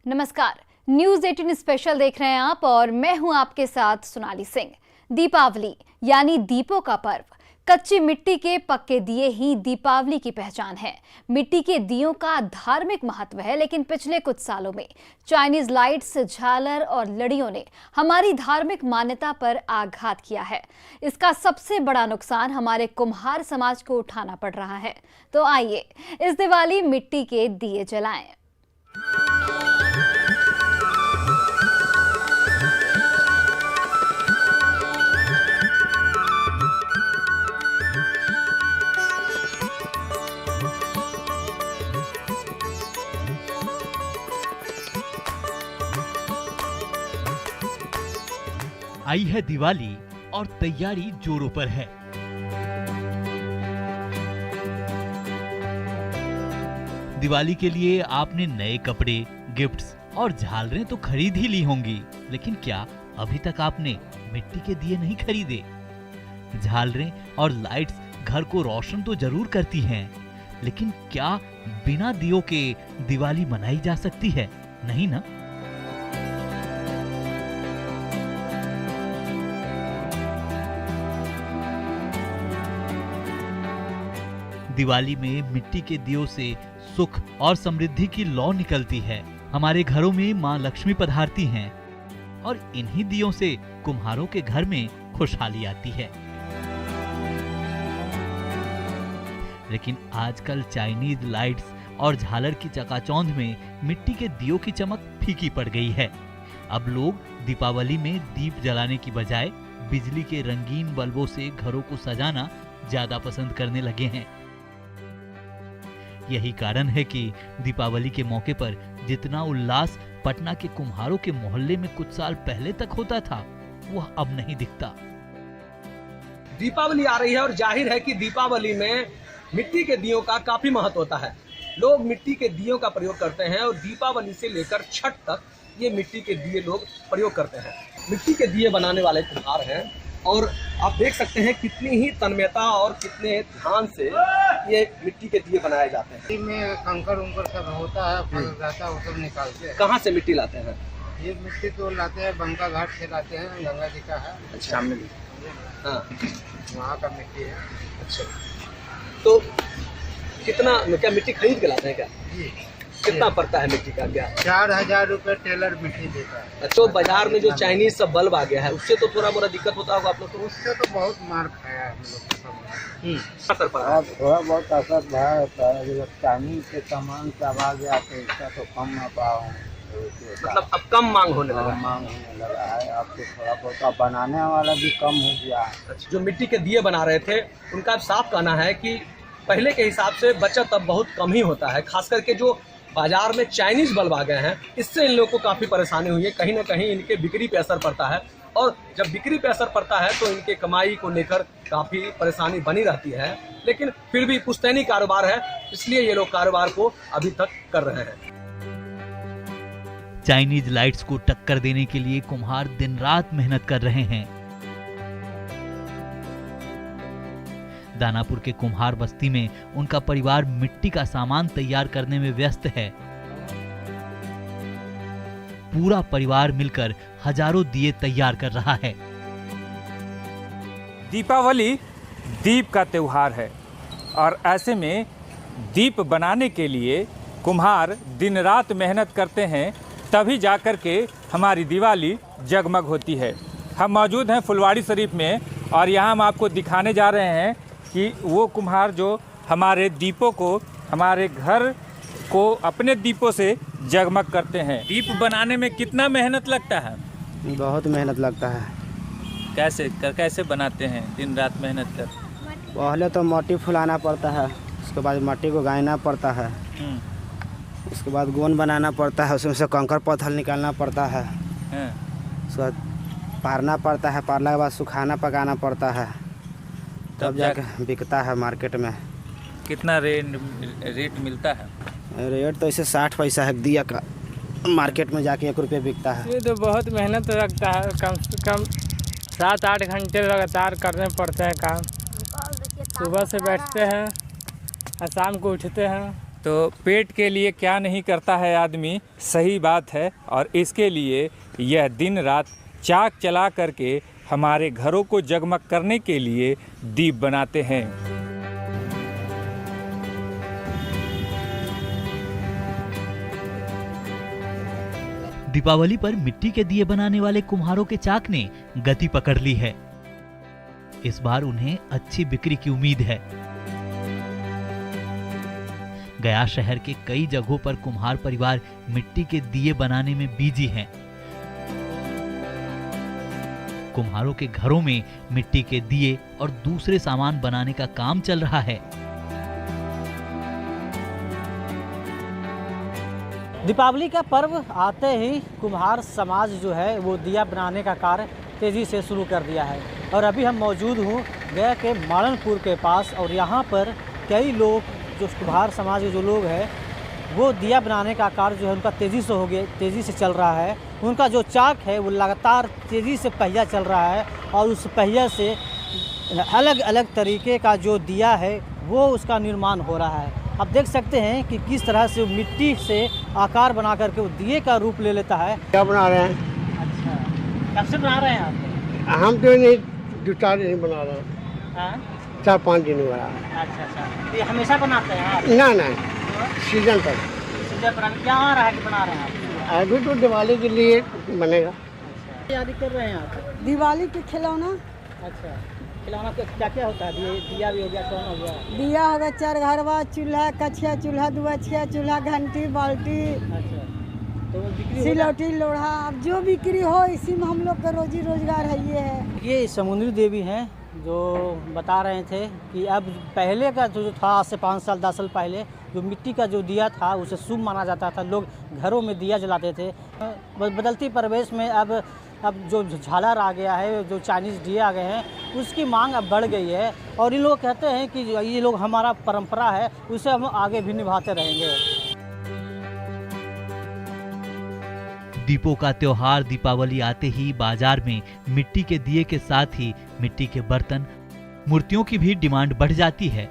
नमस्कार, news 18 special देख रहे हैं आप और मैं हूं आपके साथ सोनाली सिंह। दीपावली यानी दीपों का पर्व। कच्ची मिट्टी के पक्के दिए ही दीपावली की पहचान है। मिट्टी के दियों का धार्मिक महत्व है, लेकिन पिछले कुछ सालों में चाइनीज लाइट्स, झालर और लड़ियों ने हमारी धार्मिक मान्यता पर आघात किया है। इसका सबसे बड़ा नुकसान हमारे कुम्हार समाज को उठाना पड़ रहा है। तो आइए इस दिवाली मिट्टी के दिए जलाएं। आई है दिवाली और तैयारी जोरों पर है। दिवाली के लिए आपने नए कपड़े, गिफ्ट्स और झालरें तो खरीद ही ली होंगी, लेकिन क्या अभी तक आपने मिट्टी के दिए नहीं खरीदे? झालरें और लाइट्स घर को रोशन तो जरूर करती हैं, लेकिन क्या बिना दियों के दिवाली मनाई जा सकती है? नहीं ना? दिवाली में मिट्टी के दियों से सुख और समृद्धि की लौ निकलती है। हमारे घरों में मां लक्ष्मी पधारती हैं और इन्हीं दियों से कुम्हारों के घर में खुशहाली आती है। लेकिन आजकल चाइनीज लाइट्स और झालर की चकाचौंध में मिट्टी के दियों की चमक फीकी पड़ गई है। अब लोग दीपावली में दीप जलाने की बजाय बिजली के रंगीन बल्बों से घरों को सजाना ज्यादा पसंद करने लगे हैं। यही कारण है कि दीपावली के मौके पर जितना उल्लास पटना के कुम्हारों के मोहल्ले में कुछ साल पहले तक होता था, वह अब नहीं दिखता। दीपावली आ रही है और जाहिर है कि दीपावली में मिट्टी के दियों का काफी महत्व होता है। लोग मिट्टी के दियों का प्रयोग करते हैं और दीपावली से लेकर छठ तक ये मिट्टी के दिए लोग प्रयोग करते हैं। मिट्टी के दिए बनाने वाले कुम्हार हैं और आप देख सकते हैं कितनी ही तन्मयता और कितने ध्यान से ये मिट्टी के दिए बनाए जाते हैं। में कंकर उंकर सब होता है, फल रहता है, वो सब निकालते हैं। कहाँ से मिट्टी लाते हैं? ये मिट्टी तो लाते हैं बंका घाट से लाते हैं, गंगा जी का है। अच्छा, सामने भी। हाँ, वहाँ का मिट्टी है। अच्छा, तो कितना क्या मिट्टी खरीद के लाते हैं क्या? जी। कितना पड़ता है मिट्टी का क्या? 4000 रुपये टेलर मिट्टी देता है। तो बाजार में जो चाइनीज सब बल्ब आ गया है, उससे तो थोड़ा मोड़ा दिक्कत होता होगा आप लोग को? उससे तो बहुत मार खाया है हम लोग। असर पड़ा है। थोड़ा बहुत असर भरा होता है। जब चाइनीज के सामान सब आ गया तो इसका तो कम ना पाओ, मतलब अब कम मांग होने लगा। मांग होने लगा है। आपको थोड़ा बहुत अब बनाने वाला भी कम हो गया है। जो मिट्टी के दिए बना रहे थे, उनका साफ कहना है कि पहले के हिसाब से बचत अब बहुत कम ही होता है। खास करके जो बाजार में चाइनीज बल्ब आ गए हैं, इससे इन लोगों को काफ़ी परेशानी हुई है। कहीं ना कहीं इनके बिक्री पे असर पड़ता है और जब बिक्री पे असर पड़ता है तो इनके कमाई को लेकर काफ़ी परेशानी बनी रहती है। लेकिन फिर भी पुश्तैनी कारोबार है, इसलिए ये लोग कारोबार को अभी तक कर रहे हैं। चाइनीज लाइट्स को टक्कर देने के लिए कुम्हार दिन रात मेहनत कर रहे हैं। दानापुर के कुम्हार बस्ती में उनका परिवार मिट्टी का सामान तैयार करने में व्यस्त है। पूरा परिवार मिलकर हजारों दिए तैयार कर रहा है। दीपावली दीप का त्योहार है और ऐसे में दीप बनाने के लिए कुम्हार दिन रात मेहनत करते हैं, तभी जाकर के हमारी दिवाली जगमग होती है। हम मौजूद हैं फुलवाड़ी शरीफ में और यहाँ हम आपको दिखाने जा रहे हैं कि वो कुम्हार जो हमारे दीपों को, हमारे घर को अपने दीपों से जगमग करते हैं। दीप बनाने में कितना मेहनत लगता है? बहुत मेहनत लगता है। कैसे बनाते हैं दिन रात मेहनत कर? पहले तो मिट्टी फुलाना पड़ता है, उसके बाद मिट्टी को गायना पड़ता है, उसके बाद गोंद बनाना पड़ता है, उसमें से कंकर पत्थर निकालना पड़ता है, उसके बाद पारना पड़ता है, पारने के बाद सुखाना पकाना पड़ता है, तब जाके बिकता है मार्केट में। कितना रेट मिलता है? रेट तो इसे 60 पैसा है दिया का, मार्केट में जाके 1 रुपये बिकता है। ये तो बहुत मेहनत लगता है, कम से कम 7-8 घंटे लगातार करने पड़ते हैं काम। सुबह से बैठते हैं और शाम को उठते हैं, तो पेट के लिए क्या नहीं करता है आदमी, सही बात है। और इसके लिए यह दिन रात चाक चला करके हमारे घरों को जगमग करने के लिए दीप बनाते हैं। दीपावली पर मिट्टी के दिए बनाने वाले कुम्हारों के चाक ने गति पकड़ ली है। इस बार उन्हें अच्छी बिक्री की उम्मीद है। गया शहर के कई जगहों पर कुम्हार परिवार मिट्टी के दिए बनाने में बिजी हैं। कुम्हारों के घरों में मिट्टी के दिए और दूसरे सामान बनाने का काम चल रहा है। दीपावली का पर्व आते ही कुम्हार समाज जो है वो दिया बनाने का कार्य तेज़ी से शुरू कर दिया है। और अभी हम मौजूद हूँ गया के मालनपुर के पास, और यहाँ पर कई लोग जो कुम्हार समाज के जो लोग हैं वो दिया बनाने का कार्य जो है उनका तेज़ी से चल रहा है। उनका जो चाक है वो लगातार तेज़ी से पहिया चल रहा है, और उस पहिया से अलग अलग तरीके का जो दिया है वो उसका निर्माण हो रहा है। आप देख सकते हैं कि किस तरह से मिट्टी से आकार बना करके वो दिए का रूप ले लेता है। क्या बना रहे हैं? अच्छा, कब से बना रहे हैं आप? हम तो नहीं 2-4 दिन बना रहे हैं। 4-5 दिन हो रहा है। अच्छा, तो ये हमेशा बनाते हैं आप? ना सीजन पर। सीजन पर क्या आ रहा है कि बना रहे हैं आप? अभी तो दिवाली के लिए बनेगा। तैयारी कर रहे हैं आप? दिवाली के खिलौना। अच्छा, खिलौना क्या क्या होता है? दिया भी हो गया, कौन हो गया? दिया हो गया, चरघरवा, चूल्हा, कछिया चूल्हा, दुअछिया चूल्हा, घंटी, बाल्टी, अच्छा, तो वो बिक्री सिलौटी, लोढ़ा, अब जो बिक्री हो इसी में हम लोग का रोजी रोजगार है। ये है, ये समुद्री देवी हैं जो बता रहे थे कि अब पहले का जो था, आज से 5 साल 10 साल पहले जो मिट्टी का जो दिया था उसे शुभ माना जाता था। लोग घरों में दिया जलाते थे। बदलती परिवेश में अब जो झालर आ गया है, जो चाइनीज़ दिए आ गए हैं, उसकी मांग अब बढ़ गई है। और ये लोग कहते हैं कि ये लोग हमारा परंपरा है, उसे हम आगे भी निभाते रहेंगे। दीपों का त्योहार दीपावली आते ही बाजार में मिट्टी के दिए के साथ ही मिट्टी के बर्तन, मूर्तियों की भी डिमांड बढ़ जाती है।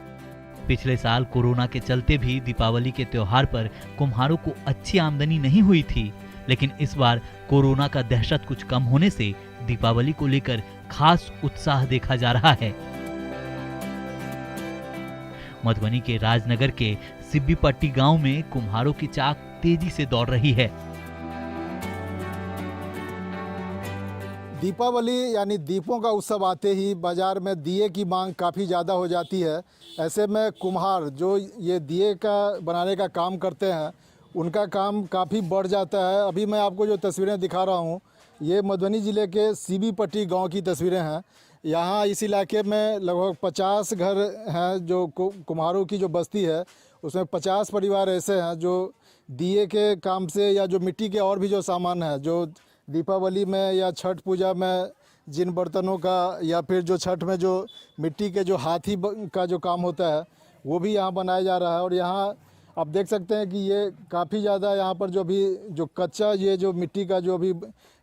पिछले साल कोरोना के चलते भी दीपावली के त्योहार पर कुम्हारों को अच्छी आमदनी नहीं हुई थी, लेकिन इस बार कोरोना का दहशत कुछ कम होने से दीपावली को लेकर खास उत्साह देखा जा रहा है। मधुबनी के राजनगर के सिब्बीपट्टी गांव में कुम्हारों की चाक तेजी से दौड़ रही है। दीपावली यानी दीपों का उत्सव आते ही बाज़ार में दिए की मांग काफ़ी ज़्यादा हो जाती है। ऐसे में कुम्हार जो ये दिए का बनाने का काम करते हैं उनका काम काफ़ी बढ़ जाता है। अभी मैं आपको जो तस्वीरें दिखा रहा हूँ ये मधुबनी ज़िले के सिब्बीपट्टी गांव की तस्वीरें हैं। यहाँ इस इलाके में लगभग 50 घर हैं जो कुम्हारों की जो बस्ती है उसमें 50 परिवार ऐसे हैं जो दिए के काम से या जो मिट्टी के और भी जो सामान है जो दीपावली में या छठ पूजा में जिन बर्तनों का या फिर जो छठ में जो मिट्टी के जो हाथी का जो काम होता है वो भी यहाँ बनाया जा रहा है। और यहाँ आप देख सकते हैं कि ये काफ़ी ज़्यादा यहाँ पर जो भी जो कच्चा ये जो मिट्टी का जो भी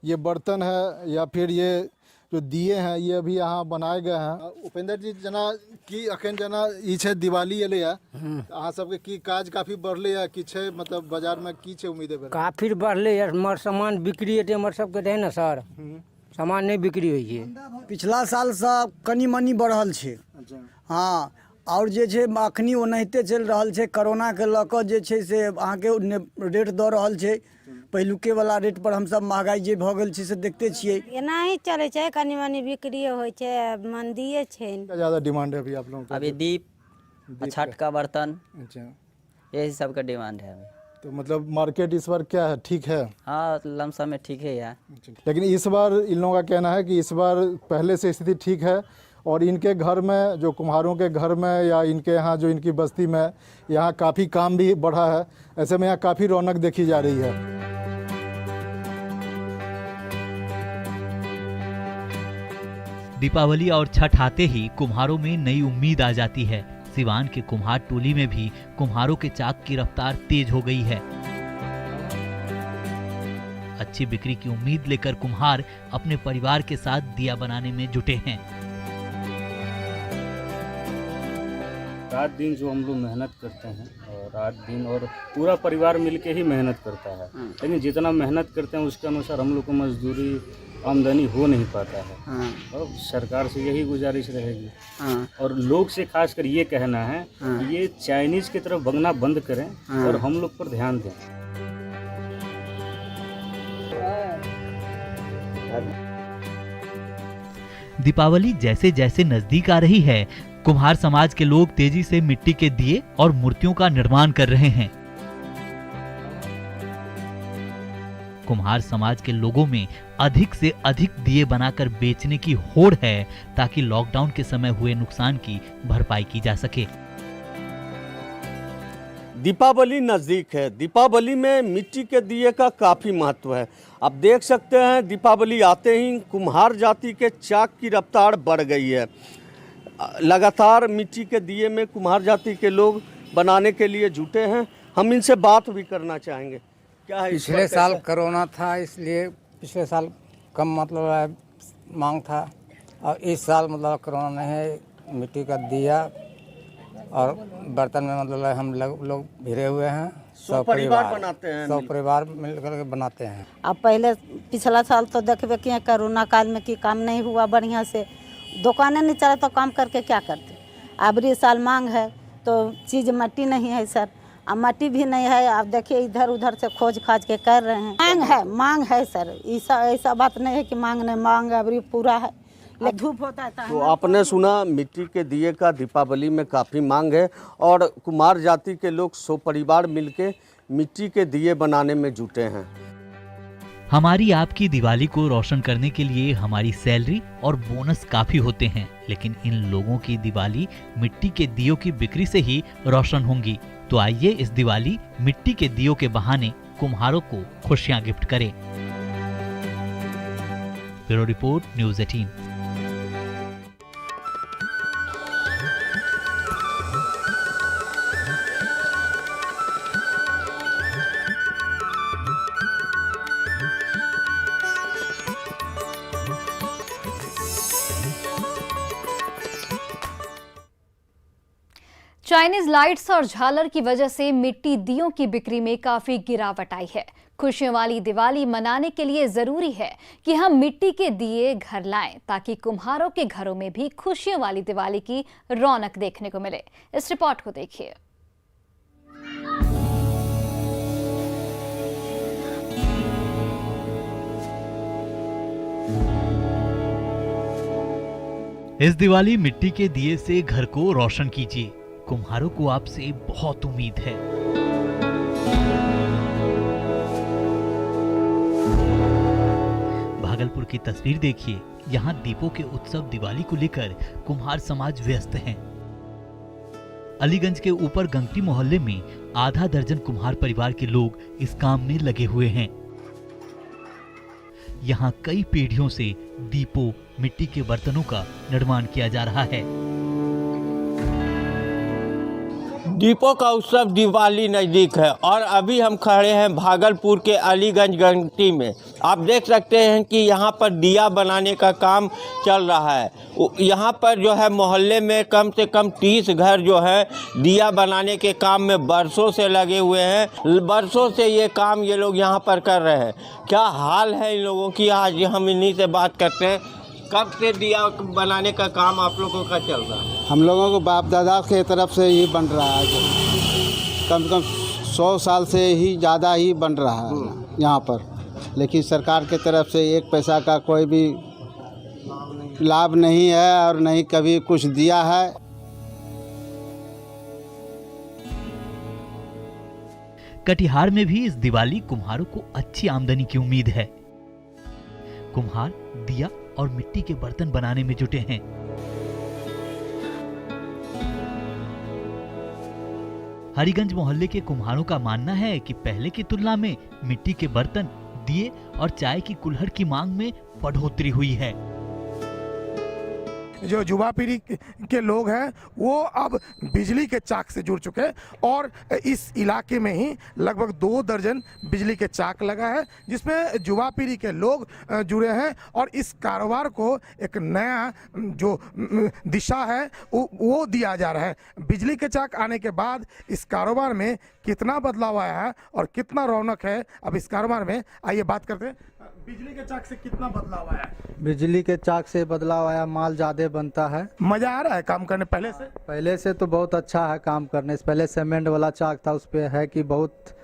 ये बर्तन है या फिर ये जो दिए हैं ये अभी यहाँ बनाए गए हैं। उपेंद्र जी जना की अखन जना ई छे दिवाली एले है अहाँ सबके की काज काफी बढ़ले है कि छे मतलब बाजार में की छे उम्मीद है? काफी बढ़ले है, हमर सामान बिक्री है, हमर सबके रहे ना सर, सामान नहीं बिक्री होइ छै। पिछला साल से कनी मनी बढ़ल छै। हाँ, और जे छै अखनी ओनाहिते चलि रहल छै। कोरोना के लऽ कऽ जे छै से अहाँके रेट दऽ रहल छै पहिलुके वाला रेट पर। हम सब महंगाई जे भऽ गेल छै से देखते छियै। एना ही चले छै, कनी मनी बिक्री होइ छै, मंदिये छै। ज्यादा डिमांड है अभी आप लोगों का? अभी दीप छठ का बर्तन, अच्छा, यही सब का डिमांड है अभी। तो मतलब मार्केट इस बार क्या है, ठीक है? हाँ, लमसम में ठीक है यार। लेकिन इस बार इन लोगों का कहना है कि इस बार पहले से स्थिति ठीक है और इनके घर में जो कुम्हारों के घर में या इनके यहाँ जो इनकी बस्ती में यहाँ काफ़ी काम भी बढ़ा है। ऐसे में यहाँ काफ़ी रौनक देखी जा रही है। दीपावली और छठ आते ही कुम्हारों में नई उम्मीद आ जाती है। सिवान के कुम्हार टोली में भी कुम्हारों के चाक की रफ्तार तेज हो गई है। अच्छी बिक्री की उम्मीद लेकर कुम्हार अपने परिवार के साथ दिया बनाने में जुटे हैं। रात दिन जो हम लोग मेहनत करते हैं और रात दिन और पूरा परिवार मिलके ही मेहनत करता है, लेकिन जितना मेहनत करते हैं उसके अनुसार हम लोग को मजदूरी आमदनी हो नहीं पाता है। और सरकार से यही गुजारिश रहेगी और लोग से खासकर ये कहना है कि ये चाइनीज की तरफ भगना बंद करें और हम लोग पर ध्यान दें। दीपावली जैसे जैसे नजदीक आ रही है, कुम्हार समाज के लोग तेजी से मिट्टी के दिए और मूर्तियों का निर्माण कर रहे हैं। कुम्हार समाज के लोगों में अधिक से अधिक दिए बनाकर बेचने की होड़ है ताकि लॉकडाउन के समय हुए नुकसान की भरपाई की जा सके। दीपावली नज़दीक है। दीपावली में मिट्टी के दिए का काफ़ी महत्व है। आप देख सकते हैं दीपावली आते ही कुम्हार जाति के चाक की रफ्तार बढ़ गई है। लगातार मिट्टी के दिए में कुम्हार जाति के लोग बनाने के लिए जुटे हैं। हम इनसे बात भी करना चाहेंगे। क्या है, पिछले साल कोरोना था इसलिए पिछले साल कम मतलब मांग था, और इस साल मतलब कोरोना नहीं है, मिट्टी का दिया और बर्तन में मतलब हम लोग भिड़े हुए हैं। सब परिवार बनाते हैं, सब परिवार मिलकर के बनाते हैं। अब पहले पिछला साल तो देखबे किए कोरोना काल में कि काम नहीं हुआ बढ़िया से, दुकानें नहीं चला तो काम करके क्या करते। अब साल मांग है तो चीज़ मट्टी नहीं है सर, अब मट्टी भी नहीं है। आप देखिए इधर उधर से खोज खाज के कर रहे हैं। मांग है सर, ऐसा बात नहीं है कि मांग नहीं, मांग अभी पूरा है। धूप होता है तो आपने सुना मिट्टी के दिए का दीपावली में काफ़ी मांग है और कुम्हार जाति के लोग 100 परिवार मिलके मिट्टी के दिए बनाने में जुटे हैं। हमारी आपकी दिवाली को रोशन करने के लिए हमारी सैलरी और बोनस काफी होते हैं, लेकिन इन लोगों की दिवाली मिट्टी के दियों की बिक्री से ही रोशन होंगी। तो आइए इस दिवाली मिट्टी के दियों के बहाने कुम्हारों को खुशियां गिफ्ट करें। Bureau report, news 18। Chinese lights और झालर की वजह से मिट्टी दियों की बिक्री में काफी गिरावट आई है। खुशियों वाली दिवाली मनाने के लिए जरूरी है कि हम मिट्टी के दिए घर लाएं ताकि कुम्हारों के घरों में भी खुशियों वाली दिवाली की रौनक देखने को मिले। इस रिपोर्ट को देखिए। इस दिवाली मिट्टी के दिए से घर को रोशन कीजिए। कुम्हारों को आपसे बहुत उम्मीद है। भागलपुर की तस्वीर देखिए। यहाँ दीपों के उत्सव दिवाली को लेकर कुम्हार समाज व्यस्त हैं। अलीगंज के ऊपर गंगटी मोहल्ले में आधा दर्जन कुम्हार परिवार के लोग इस काम में लगे हुए हैं। यहाँ कई पीढ़ियों से दीपों, मिट्टी के बर्तनों का निर्माण किया जा रहा है। दीपों का उत्सव दिवाली नज़दीक है और अभी हम खड़े हैं भागलपुर के अलीगंज गंगटी में। आप देख सकते हैं कि यहाँ पर दिया बनाने का काम चल रहा है। यहाँ पर जो है मोहल्ले में कम से कम 30 घर जो है दिया बनाने के काम में बरसों से लगे हुए हैं। बरसों से ये काम ये लोग यहाँ पर कर रहे हैं। क्या हाल है इन लोगों की, आज हम इन्हीं से बात करते हैं। कब से दिया बनाने का काम आप लोगों का चल रहा है? हम लोगों को बाप दादा के तरफ से ही बन रहा है। कम से कम 100 साल से ही ज़्यादा ही बन रहा है यहाँ पर, लेकिन सरकार के तरफ से 1 पैसा का कोई भी लाभ नहीं है और नहीं कभी कुछ दिया है। कटिहार में भी इस दिवाली कुम्हारों को अच्छी आमदनी की उम्मीद है। कुम्हार दिया और मिट्टी के बर्तन बनाने में जुटे हैं। हरिगंज मोहल्ले के कुम्हारों का मानना है कि पहले की तुलना में मिट्टी के बर्तन, दिए और चाय की कुल्हड़ की मांग में बढ़ोतरी हुई है। जो युवा पीढ़ी के लोग हैं वो अब बिजली के चाक से जुड़ चुके हैं और इस इलाके में ही लगभग 2 दर्जन बिजली के चाक लगा है जिसमें युवा पीढ़ी के लोग जुड़े हैं और इस कारोबार को एक नया जो दिशा है वो दिया जा रहा है। बिजली के चाक आने के बाद इस कारोबार में कितना बदलाव आया है और कितना रौनक है अब इस कारोबार में, आइए बात करते हैं। बिजली के चाक से कितना बदलाव आया है? बिजली के चाक से बदलाव आया, माल ज़्यादा बनता है। मज़ा आ रहा है काम करने पहले से तो बहुत अच्छा है काम करने से। पहले सीमेंट वाला चाक था, उस पे है कि बहुत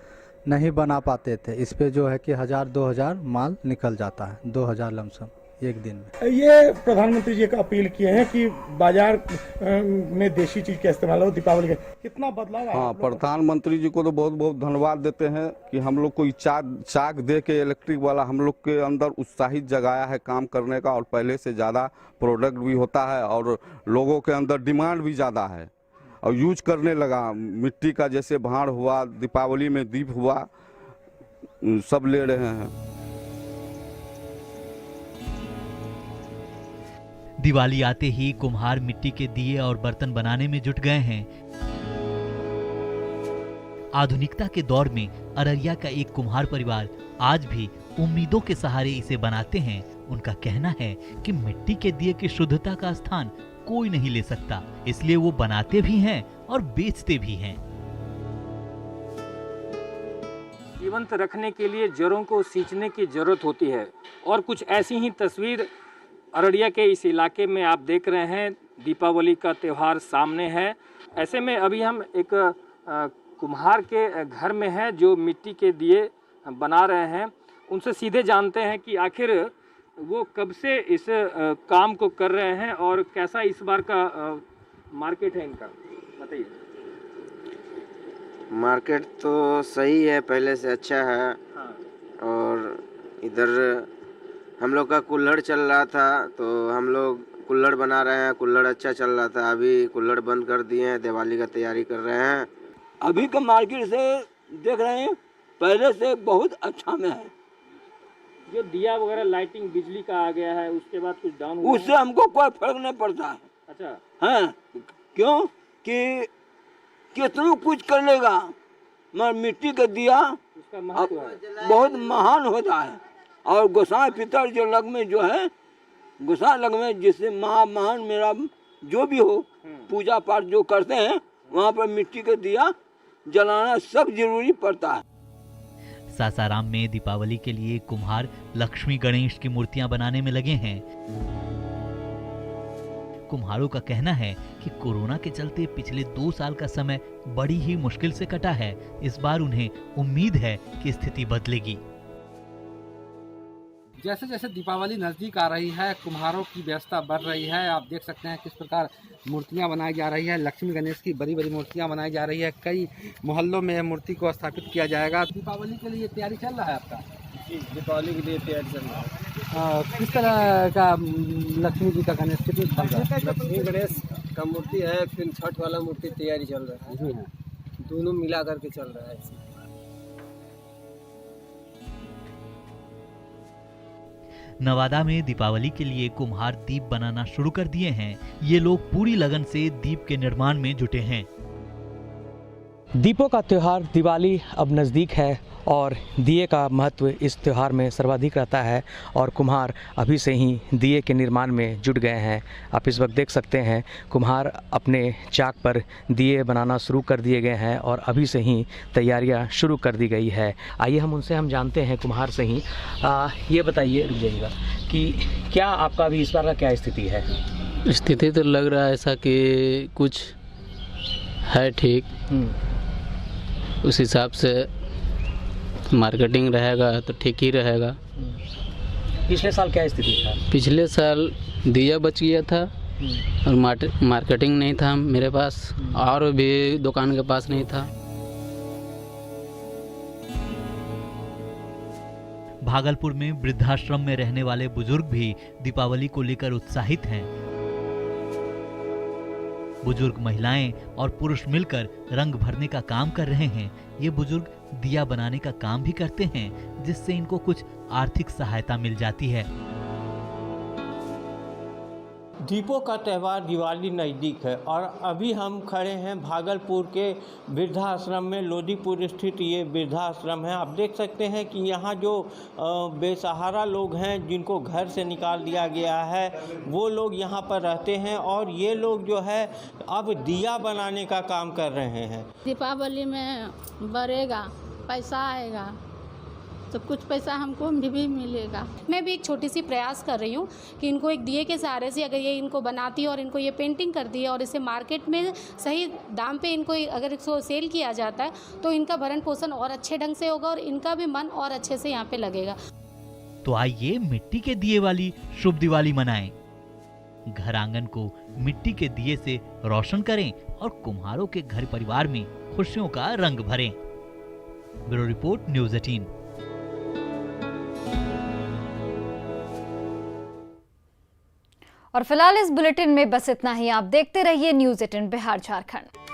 नहीं बना पाते थे। इस पे जो है कि 1000-2000 माल निकल जाता है, 2000 लमसम एक दिन में। ये प्रधानमंत्री जी का अपील किए हैं कि बाजार में देसी चीज का इस्तेमाल हो दीपावली का, कितना बदलाव है? हाँ, प्रधानमंत्री जी को तो बहुत बहुत धन्यवाद देते हैं कि हम लोग को चाक दे के इलेक्ट्रिक वाला हम लोग के अंदर उत्साहित जगाया है काम करने का और पहले से ज़्यादा प्रोडक्ट भी होता है और लोगों के अंदर डिमांड भी ज़्यादा है और यूज करने लगा। मिट्टी का जैसे भांड हुआ, दीपावली में दीप हुआ, सब ले रहे हैं। दिवाली आते ही कुम्हार मिट्टी के दिए और बर्तन बनाने में जुट गए हैं। आधुनिकता के दौर में अररिया का एक कुम्हार परिवार आज भी उम्मीदों के सहारे इसे बनाते हैं। उनका कहना है कि मिट्टी के दिए की शुद्धता का स्थान कोई नहीं ले सकता, इसलिए वो बनाते भी हैं और बेचते भी हैं। जीवंत रखने के लिए जड़ों को सींचने की जरूरत होती है और कुछ ऐसी ही तस्वीर अररिया के इस इलाके में आप देख रहे हैं। दीपावली का त्यौहार सामने है। ऐसे में अभी हम एक कुम्हार के घर में हैं जो मिट्टी के दिए बना रहे हैं। उनसे सीधे जानते हैं कि आखिर वो कब से इस काम को कर रहे हैं और कैसा इस बार का मार्केट है इनका, बताइए। मार्केट तो सही है, पहले से अच्छा है। हाँ। और इधर हम लोग का कुल्हड़ चल रहा था तो हम लोग कुल्हड़ बना रहे हैं। कुल्हड़ अच्छा चल रहा था, अभी कुल्हड़ बंद कर दिए हैं, दिवाली का तैयारी कर रहे हैं। अभी का मार्केट से देख रहे हैं पहले से बहुत अच्छा में है। जो दिया वगैरह लाइटिंग बिजली का आ गया है उसके बाद कुछ डाउन हुआ? उससे हमको कोई फर्क नहीं पड़ता है। अच्छा। हाँ, क्यों कि कितना कुछ कर लेगा मगर मिट्टी का दिया उसका महत्व है, बहुत महान होता है। और गोसाई पितर जो लग में जो है, गोसाई लग में जिससे महान मेरा जो भी हो पूजा पाठ जो करते हैं वहाँ पर मिट्टी का दिया जलाना सब जरूरी पड़ता है। सासाराम में दीपावली के लिए कुम्हार लक्ष्मी गणेश की मूर्तियां बनाने में लगे हैं। कुम्हारों का कहना है कि कोरोना के चलते पिछले 2 साल का समय बड़ी ही मुश्किल से कटा है। इस बार उन्हें उम्मीद है कि स्थिति बदलेगी। जैसे जैसे दीपावली नज़दीक आ रही है, कुम्हारों की व्यवस्था बढ़ रही है। आप देख सकते हैं किस प्रकार मूर्तियां बनाई जा रही है। लक्ष्मी गणेश की बड़ी बड़ी मूर्तियां बनाई जा रही है। कई मोहल्लों में मूर्ति को स्थापित किया जाएगा। दीपावली के लिए तैयारी चल रहा है आपका? जी, दीपावली के लिए तैयारी चल रहा है। किस तरह का लक्ष्मी जी का गणेश कितनी चल रहा है? लक्ष्मी गणेश का मूर्ति है, फिर छठ वाला मूर्ति तैयारी चल रहा है। जी हाँ, दोनों मिला करके चल रहा है। नवादा में दीपावली के लिए कुम्हार दीप बनाना शुरू कर दिए हैं। ये लोग पूरी लगन से दीप के निर्माण में जुटे हैं। दीपों का त्यौहार दिवाली अब नज़दीक है और दिए का महत्व इस त्यौहार में सर्वाधिक रहता है और कुम्हार अभी से ही दिए के निर्माण में जुट गए हैं। आप इस वक्त देख सकते हैं कुम्हार अपने चाक पर दिए बनाना शुरू कर दिए गए हैं और अभी से ही तैयारियां शुरू कर दी गई है। आइए हम जानते हैं कुम्हार से ही। ये बताइए रुक कि क्या आपका अभी इस बार का क्या स्थिति है? स्थिति तो लग रहा है ऐसा कि कुछ है ठीक, उस हिसाब से मार्केटिंग रहेगा तो ठीक ही रहेगा। पिछले साल क्या स्थिति था? पिछले साल दिया बच गया था और मार्केटिंग नहीं था मेरे पास और भी दुकान के पास नहीं था। भागलपुर में वृद्धाश्रम में रहने वाले बुजुर्ग भी दीपावली को लेकर उत्साहित हैं। बुजुर्ग महिलाएं और पुरुष मिलकर रंग भरने का काम कर रहे हैं। ये बुजुर्ग दिया बनाने का काम भी करते हैं जिससे इनको कुछ आर्थिक सहायता मिल जाती है। दीपों का त्यौहार दिवाली नज़दीक है और अभी हम खड़े हैं भागलपुर के वृद्धाश्रम में। लोदीपुर स्थित ये वृद्धाश्रम है। आप देख सकते हैं कि यहाँ जो बेसहारा लोग हैं, जिनको घर से निकाल दिया गया है, वो लोग यहाँ पर रहते हैं और ये लोग जो है अब दिया बनाने का काम कर रहे हैं। दीपावली में बढ़ेगा, पैसा आएगा तो कुछ पैसा हमको भी मिलेगा। मैं भी एक छोटी सी प्रयास कर रही हूँ कि इनको एक दिए के सहारे से अगर ये इनको बनाती है और इनको ये पेंटिंग करती है और इसे मार्केट में सही दाम पे इनको अगर इसको सेल किया जाता है तो इनका भरण पोषण और अच्छे ढंग से होगा और इनका भी मन और अच्छे से यहाँ पे लगेगा। तो आइए मिट्टी के दिए वाली शुभ दिवाली मनाएं। घर आंगन को मिट्टी के दिए से रोशन करें और कुम्हारों के घर परिवार में खुशियों का रंग भरें। Bureau report, news 18। और फिलहाल इस बुलेटिन में बस इतना ही। आप देखते रहिए न्यूज़ 18 बिहार झारखंड।